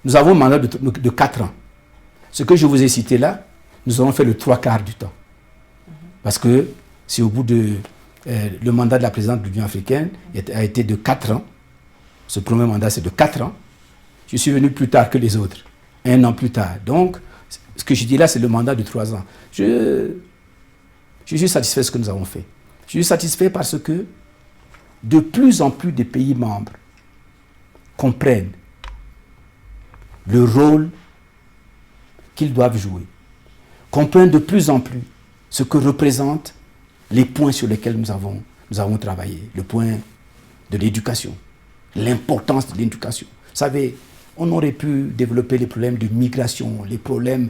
nous avons un mandat de 4 ans. Ce que je vous ai cité là, nous avons fait le 3/4 du temps. Parce que c'est au bout de... le mandat de la présidente de l'Union africaine a été de 4 ans. Ce premier mandat, c'est de 4 ans. Je suis venu plus tard que les autres, 1 an plus tard. Donc, ce que je dis là, c'est le mandat de 3 ans. Je suis satisfait de ce que nous avons fait. Je suis satisfait parce que de plus en plus de pays membres comprennent le rôle qu'ils doivent jouer, comprennent de plus en plus ce que représentent les points sur lesquels nous avons travaillé, le point de l'éducation, l'importance de l'éducation. Vous savez, on aurait pu développer les problèmes de migration, les problèmes,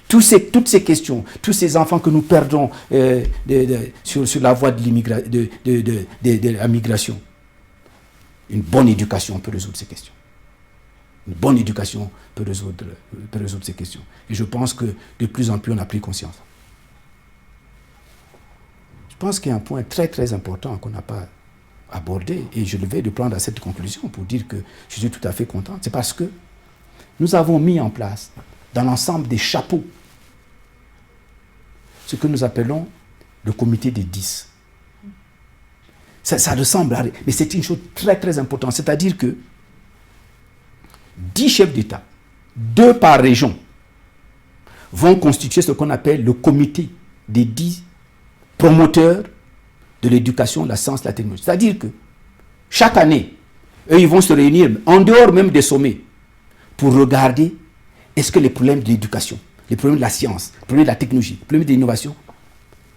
toutes ces questions, tous ces enfants que nous perdons sur la voie de la migration. Une bonne éducation peut résoudre ces questions. Une bonne éducation peut résoudre ces questions. Et je pense que de plus en plus, on a pris conscience. Je pense qu'il y a un point très très important qu'on n'a pas abordé, et je vais de prendre à cette conclusion pour dire que je suis tout à fait content. C'est parce que nous avons mis en place, dans l'ensemble des chapeaux, ce que nous appelons le comité des 10. Ça ressemble à... Mais c'est une chose très très importante, c'est-à-dire que 10 chefs d'État, 2 par région, vont constituer ce qu'on appelle le comité des 10 promoteurs de l'éducation, la science, la technologie. C'est-à-dire que chaque année, eux, ils vont se réunir en dehors même des sommets pour regarder est-ce que les problèmes de l'éducation, les problèmes de la science, les problèmes de la technologie, les problèmes de l'innovation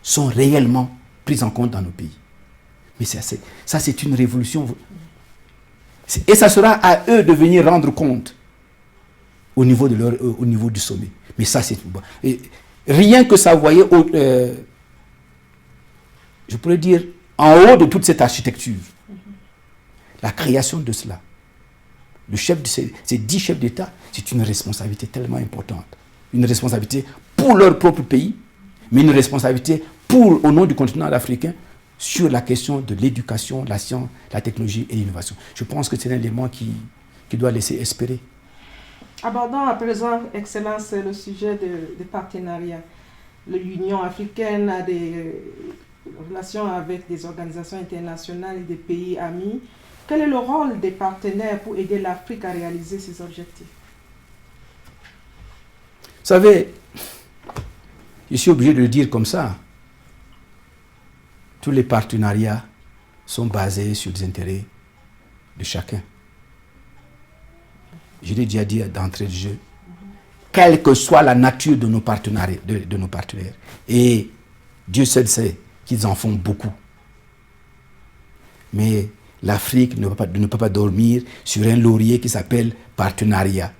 sont réellement pris en compte dans nos pays. Mais ça, c'est une révolution. Et ça sera à eux de venir rendre compte au niveau du sommet. Mais ça, c'est tout. Rien que ça, vous voyez, je pourrais dire, en haut de toute cette architecture, la création de cela, le chef de ces 10 chefs d'État, c'est une responsabilité tellement importante. Une responsabilité pour leur propre pays, mais une responsabilité au nom du continent africain, sur la question de l'éducation, la science, la technologie et l'innovation. Je pense que c'est un élément qui doit laisser espérer. Abordons à présent, Excellence, le sujet des partenariats. L'Union africaine a des relations avec des organisations internationales et des pays amis. Quel est le rôle des partenaires pour aider l'Afrique à réaliser ses objectifs? Vous savez, je suis obligé de le dire comme ça. Tous les partenariats sont basés sur les intérêts de chacun. Je l'ai déjà dit d'entrée de jeu. Quelle que soit la nature de nos partenaires, et Dieu seul sait qu'ils en font beaucoup. Mais l'Afrique ne peut pas dormir sur un laurier qui s'appelle partenariat.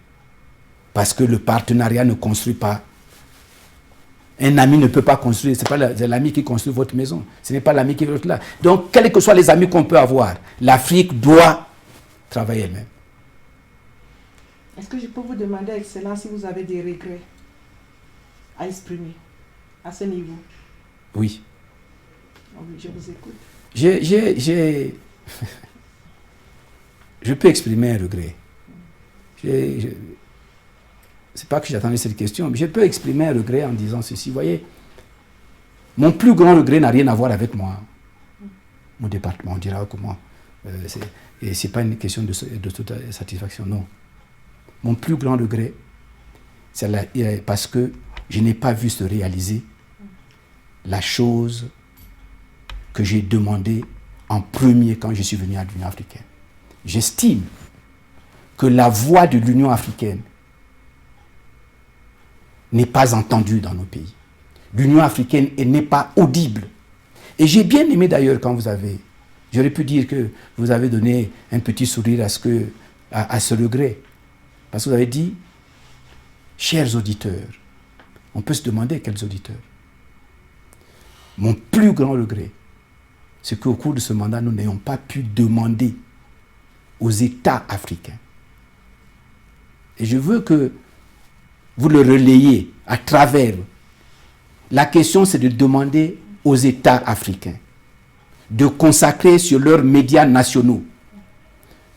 Parce que le partenariat ne construit pas. Un ami ne peut pas construire. Ce n'est pas l'ami qui construit votre maison. Ce n'est pas l'ami qui est là. Donc, quels que soient les amis qu'on peut avoir, l'Afrique doit travailler elle-même. Est-ce que je peux vous demander, Excellence, si vous avez des regrets à exprimer à ce niveau? Oui. Oui, je vous écoute. Je peux exprimer un regret. C'est pas que j'attendais cette question, mais je peux exprimer un regret en disant ceci. Vous voyez, mon plus grand regret n'a rien à voir avec moi. Mon département, on dira comment. Et ce n'est pas une question de satisfaction, non. Mon plus grand regret, c'est parce que je n'ai pas vu se réaliser la chose que j'ai demandée en premier quand je suis venu à l'Union africaine. J'estime que la voix de l'Union africaine n'est pas entendue dans nos pays. L'Union africaine n'est pas audible. Et j'ai bien aimé d'ailleurs quand j'aurais pu dire que vous avez donné un petit sourire à ce regret. Parce que vous avez dit, chers auditeurs, on peut se demander quels auditeurs. Mon plus grand regret, c'est qu'au cours de ce mandat, nous n'ayons pas pu demander aux États africains. Et je veux que vous le relayez à travers. La question, c'est de demander aux États africains de consacrer sur leurs médias nationaux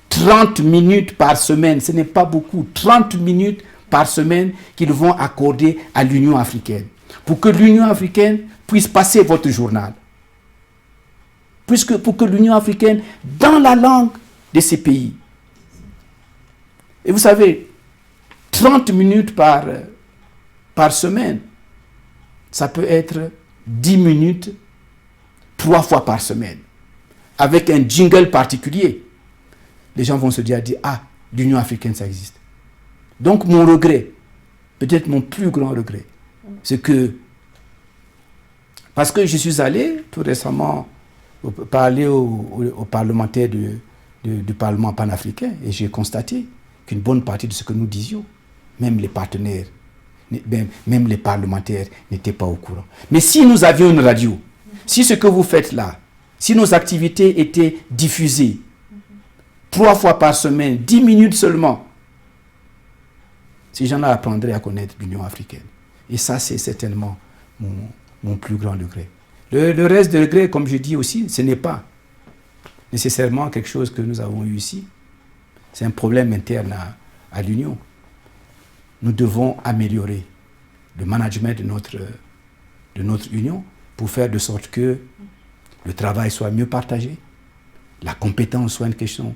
30 minutes par semaine, ce n'est pas beaucoup, 30 minutes par semaine qu'ils vont accorder à l'Union africaine. Pour que l'Union africaine puisse passer votre journal. Pour que l'Union africaine, dans la langue de ces pays. Et vous savez, 30 minutes par semaine, ça peut être 10 minutes 3 fois par semaine. Avec un jingle particulier. Les gens vont se dire, ah, l'Union africaine, ça existe. Donc mon regret, peut-être mon plus grand regret, c'est que, parce que je suis allé tout récemment parler aux parlementaires du Parlement panafricain et j'ai constaté qu'une bonne partie de ce que nous disions, même les partenaires, même les parlementaires n'étaient pas au courant. Mais si nous avions une radio, si ce que vous faites là, si nos activités étaient diffusées 3 fois par semaine, 10 minutes seulement, ces gens-là apprendraient à connaître l'Union africaine. Et ça, c'est certainement mon plus grand regret. Le reste de regret, comme je dis aussi, ce n'est pas nécessairement quelque chose que nous avons eu ici. C'est un problème interne à l'Union. Nous devons améliorer le management de notre Union pour faire de sorte que le travail soit mieux partagé, la compétence soit une question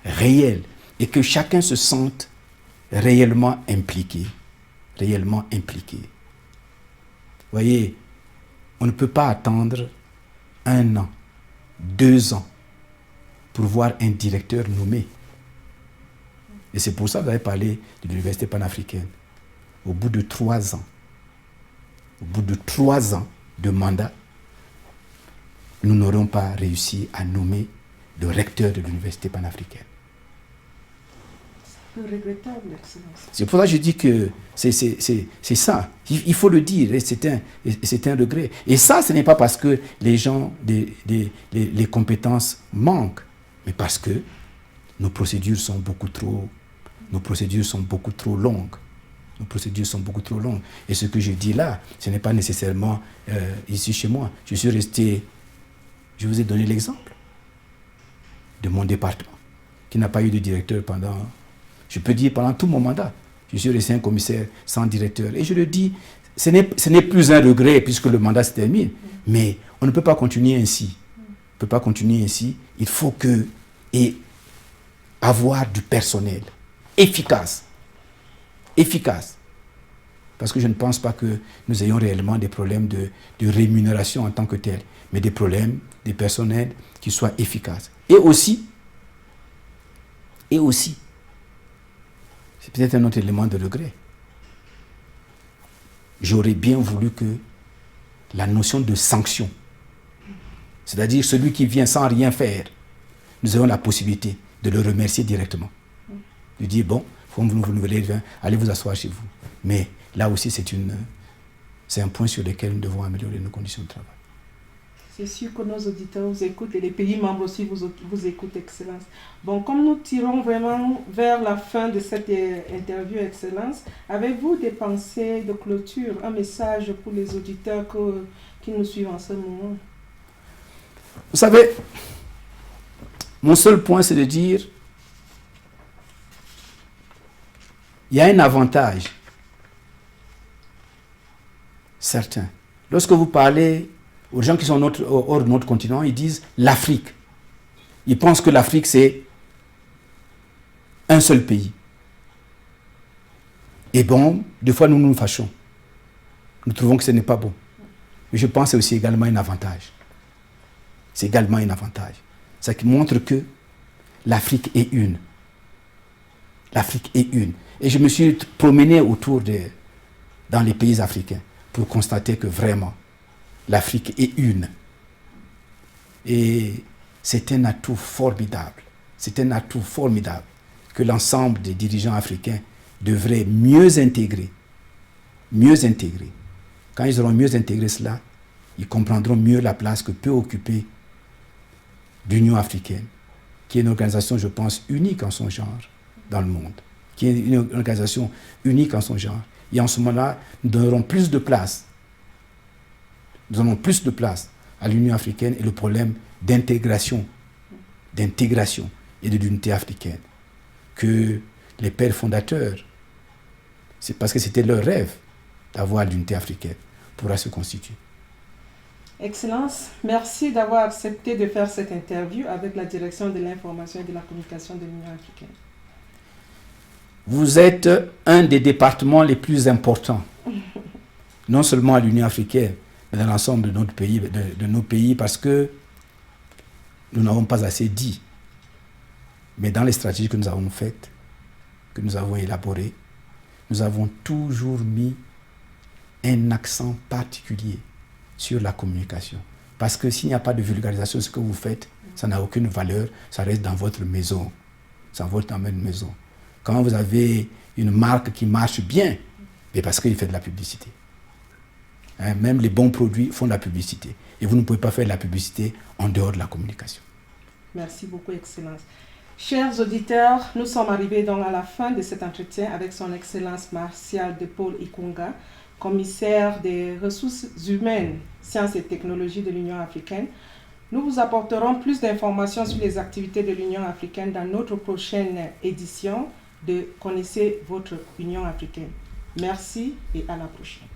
réelle et que chacun se sente réellement impliqué. Réellement impliqué. Vous voyez, on ne peut pas attendre 1 an, 2 ans pour voir un directeur nommé. Et c'est pour ça que vous avez parlé de l'Université panafricaine. Au bout de 3 ans, de mandat, nous n'aurons pas réussi à nommer le recteur de l'Université panafricaine. C'est regrettable, Excellence. C'est pour ça que je dis que c'est ça. Il faut le dire, et c'est un regret. Et ça, ce n'est pas parce que les gens, les compétences manquent, mais parce que nos procédures sont beaucoup trop longues. Et ce que je dis là, ce n'est pas nécessairement ici chez moi. Je suis resté, je vous ai donné l'exemple de mon département, qui n'a pas eu de directeur pendant tout mon mandat. Je suis resté un commissaire sans directeur. Et je le dis, ce n'est plus un regret puisque le mandat se termine. Mais on ne peut pas continuer ainsi. Il faut avoir du personnel efficace. Parce que je ne pense pas que nous ayons réellement des problèmes de rémunération en tant que tel, mais des problèmes des personnels qui soient efficaces. Et aussi, c'est peut-être un autre élément de regret. J'aurais bien voulu que la notion de sanction, c'est-à-dire celui qui vient sans rien faire, nous avons la possibilité de le remercier directement. De dire, bon, comme vous nous voulez, allez vous asseoir chez vous. Mais là aussi, c'est un point sur lequel nous devons améliorer nos conditions de travail. C'est sûr que nos auditeurs vous écoutent et les pays membres aussi vous écoutent, Excellence. Bon, comme nous tirons vraiment vers la fin de cette interview, Excellence, avez-vous des pensées de clôture, un message pour les auditeurs qui nous suivent en ce moment? Vous savez, mon seul point, c'est de dire, il y a un avantage certain. Lorsque vous parlez aux gens qui sont hors de notre continent, ils disent l'Afrique. Ils pensent que l'Afrique, c'est un seul pays. Et bon, des fois, nous nous fâchons. Nous trouvons que ce n'est pas bon. Mais je pense que c'est aussi également un avantage. C'est également un avantage. Ça qui montre que l'Afrique est une. L'Afrique est une. Et je me suis promené dans les pays africains pour constater que vraiment, l'Afrique est une. Et c'est un atout formidable. C'est un atout formidable que l'ensemble des dirigeants africains devraient mieux intégrer. Mieux intégrer. Quand ils auront mieux intégré cela, ils comprendront mieux la place que peut occuper l'Union africaine, qui est une organisation, je pense, unique en son genre dans le monde, qui est une organisation unique en son genre. Et en ce moment-là, nous donnerons plus de place. Nous donnons plus de place à l'Union africaine et le problème d'intégration et de l'unité africaine que les pères fondateurs, c'est parce que c'était leur rêve d'avoir l'unité africaine, pourra se constituer. Excellence, merci d'avoir accepté de faire cette interview avec la direction de l'information et de la communication de l'Union africaine. Vous êtes un des départements les plus importants, non seulement à l'Union africaine, mais dans l'ensemble de notre pays, de nos pays, parce que nous n'avons pas assez dit. Mais dans les stratégies que nous avons faites, que nous avons élaborées, nous avons toujours mis un accent particulier sur la communication. Parce que s'il n'y a pas de vulgarisation de ce que vous faites, ça n'a aucune valeur, ça reste dans votre maison. Ça reste dans votre maison. Quand vous avez une marque qui marche bien, c'est parce qu'il fait de la publicité. Hein, même les bons produits font de la publicité. Et vous ne pouvez pas faire de la publicité en dehors de la communication. Merci beaucoup, Excellence. Chers auditeurs, nous sommes arrivés donc à la fin de cet entretien avec son Excellence Martial de Paul Ikunga, commissaire des ressources humaines, sciences et technologies de l'Union africaine. Nous vous apporterons plus d'informations sur les activités de l'Union africaine dans notre prochaine édition de Connaissez votre Union africaine. Merci et à la prochaine.